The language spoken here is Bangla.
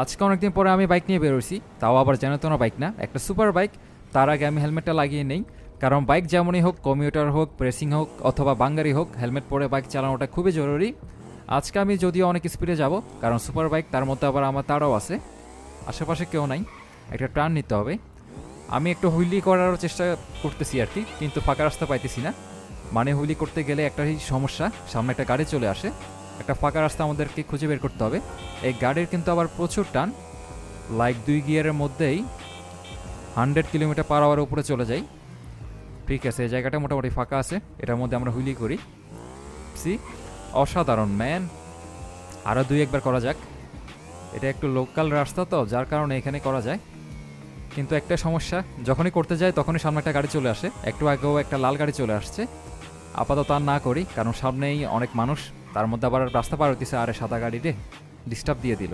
আজকে অনেকদিন পরে আমি বাইক নিয়ে বেরোইছি, তাও আবার যেন তেন বাইক না, একটা সুপার বাইক। তার আগে আমি হেলমেটটা লাগিয়ে নেই, কারণ বাইক যেমনই হোক, কমিউটার হোক, প্রেসিং হোক অথবা বাঙ্গারি হোক, হেলমেট পরে বাইক চালানোটা খুবই জরুরি। আজকে আমি যদিও অনেক স্পিডে যাব, কারণ সুপার বাইক, তার মধ্যে আবার আমার তারাও আছে, আশেপাশে কেউ নাই, একটা টার্ন নিতে হবে। আমি একটু হুইলি করার চেষ্টা করতেছি আর কি, কিন্তু ফাঁকা রাস্তা পাইতেছি না। মানে হুইলি করতে গেলে একটাই সমস্যা, সামনে একটা গাড়ি চলে আসে, একটা ফাঁকা রাস্তা আমাদেরকে খুঁজে বের করতে হবে। এই গাড়ির কিন্তু আবার প্রচুর টান, লাইক 2 গিয়ারের মধ্যেই 100 কিলোমিটার পার আওয়ার উপরে চলে যাই। ঠিক আছে, এই জায়গাটা মোটামুটি ফাঁকা আছে, এটার মধ্যে আমরা হুইলি করি। সি, অসাধারণ ম্যান। আরও 1 বার করা যাক। এটা একটু লোকাল রাস্তা তো, যার কারণে এখানে করা যায়, কিন্তু একটা সমস্যা, যখনই করতে যাই তখনই সামনে একটা গাড়ি চলে আসে। একটু আগেও একটা লাল গাড়ি চলে আসছে। আপাতত আর না করি, কারণ সামনেই অনেক মানুষ, তার মধ্যে আবার রাস্তা পার হইতেছে, আরে সাদা গাড়ি রে ডিস্টার্ব দিয়ে দিল।